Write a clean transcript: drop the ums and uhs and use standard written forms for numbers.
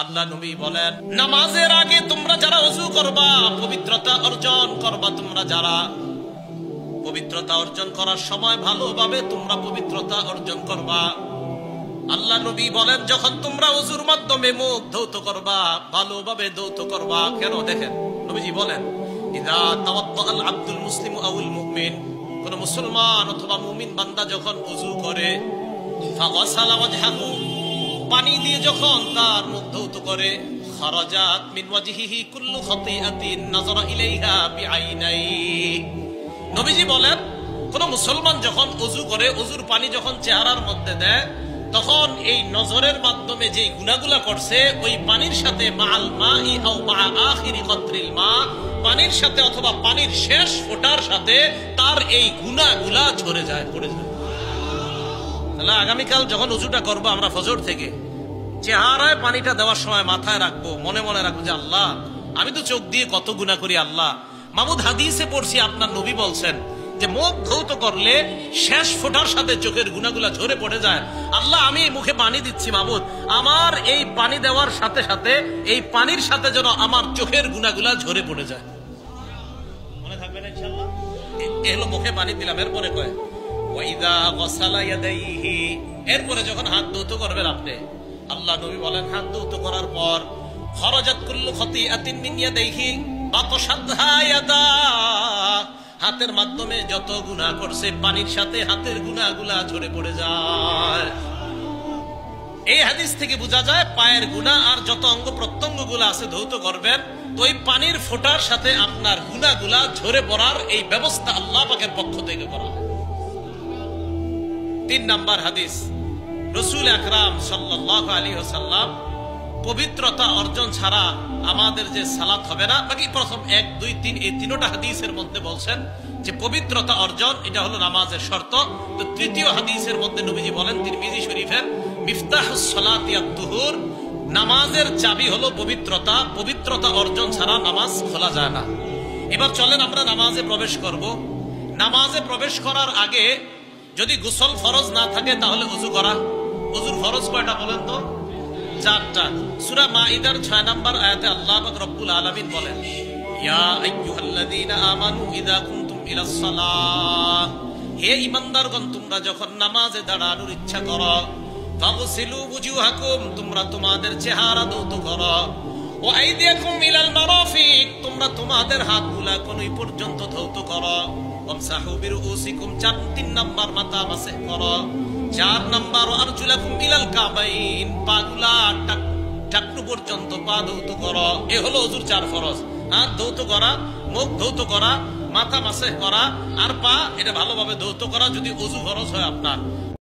আল্লাহ নবী বলেন, নামাজের আগে তোমরা যারা ওযু করবা, পবিত্রতা অর্জন করবা, তোমরা যারা পবিত্রতা অর্জন করার সময় ভালোভাবে তোমরা পবিত্রতা অর্জন করবা। আল্লাহ নবী বলেন, যখন তোমরা ওযুর মাধ্যমে মুখ ধৌত করবা, ভালোভাবে ধৌত করবা। কেন? দেখেন নবীজি বলেন, ইযা তাওয়াদ্দাআল আব্দুল মুসলিমু আউল মুমিন, কোন মুসলমান অথবা মুমিন বান্দা যখন ওযু করে, ফাগাসালা ওয়াজহাহু, পানি দিয়ে যখন তার মুখ ধৌত করে, খারাজাত মিন ওয়াজহিহি কুল্লু খাতিআতিন নাযারা ইলাইহা বিআইনাইহি। নবীজি বলেন, কোন মুসলমান যখন ওযু করে, ওযুর পানি যখন চেহারার মধ্যে দেয়, তখন এই নজরের মাধ্যমে যে গুনাহগুলো করছে, ওই পানির সাথে মাআল মাই আও মা আখিরি কতরিল মা, পানির সাথে অথবা পানির শেষ ফোঁটার সাথে তার এই গুনাহগুলা ঝরে যায়, পড়ে যায়। তাহলে আগামীকাল যখন ওযুটা করবো আমরা ফজর থেকে, চেহারায় পানিটা দেওয়ার সময় মাথায় রাখবো, মনে মনে রাখবো যে আল্লাহ, আমি তো চোখ দিয়ে কত গুনাহ করি আল্লাহ। মাহমুদ হাদিসে পড়ছি আপনার নবী বলছেন যে মুখ ধৌত করলে শেষ ফোঁটার সাথে চোখের গুনাহগুলা ঝরে পড়ে যায়। আল্লাহ, আমি মুখে পানি দিচ্ছি মাহমুদ, আমার এই পানি দেওয়ার সাথে সাথে এই পানির সাথে যেন আমার চোখের গুনাহগুলা ঝরে পড়ে যায়। মনে থাকবে না ইনশাআল্লাহ? এগুলো মুখে পানি দিলাম। এরপরে কয় ওয়াইদা গাসালা ইয়াদাইহি, এরপরে যখন হাত ধৌত করবেন আপনি, আল্লাহ নবী বলেন, হাত ধৌত করার পর খরাজাত কুল্লু খাতিআতিন মিন ইয়াদাইহি বাতাশাদহা ইয়াদা, হাতের মাধ্যমে যত গুনাহ করছে পানির সাথে হাতের গুনাহগুলা ঝরে পড়ে যায়। এই হাদিস থেকে বোঝা যায় পায়ের গুনাহ আর যত অঙ্গ প্রত্যঙ্গগুলো আছে ধৌত করবেন, তো ওই পানির ফোঁটার সাথে আপনার গুনাহগুলা ঝরে পড়ার এই ব্যবস্থা আল্লাহ পাকের পক্ষ থেকে করা হয়। 3 নাম্বার হাদিস, রাসূল আকরাম সাল্লাল্লাহু আলাইহি ওয়াসাল্লাম পবিত্রতা অর্জন ছাড়া আমাদের যে সালাত হবে না। বাকি প্রথম 1, 2, 3 এই তিনটা হাদিসের মধ্যে বলছেন যে পবিত্রতা অর্জন এটা হলো নামাজের শর্ত। তো তৃতীয় হাদিসের মধ্যে নবীজি বলেন, তিরমিজি শরীফের, মিফতাহুস সালাতি আত-তুহুর, নামাজের চাবি হলো পবিত্রতা, পবিত্রতা অর্জন ছাড়া নামাজ খোলা যায় না। এবার চলেন আমরা নামাজে প্রবেশ করব। নামাজে প্রবেশ করার আগে যদি গোসল ফরজ না থাকে তাহলে ওযু করা। ওযুর ফরজ কয়টা বলেন তো? 4টা। সূরা মাইদার 6 নম্বর আয়াতে আল্লাহ পাক রব্বুল আলামিন বলেন, ইয়া আইয়ুহাল্লাযীনা আমানু ইযা কুনতুম ইলাস সালাহ, হে ঈমানদারগণ, তোমরা যখন নামাজে দাঁড়ানোর ইচ্ছা করো, ফাগসিলু বুজুহাকুম, তোমরা তোমাদের চেহারা ধৌত করো, ওয়া আইদিয়াকুম ইলাল মারাফিক, তোমরা তোমাদের হাতগুলা কোনই পর্যন্ত ধৌত করো, ওয়ামসাহু বিরুসিকুম, 3 নাম্বার মাথা মাসহ করো, 4 নাম্বার আরজুলাকুম ইলাল কাবাইন, পাগুলা টাকটু পর্যন্ত পা ধৌত করো। এ হলো ওযুর 4 ফরজ। হাত ধৌত করা, মুখ ধৌত করা, মাথা মাসহ করা আর পা এটা ভালোভাবে ধৌত করা যদি ওযু ফরজ হয় আপনার।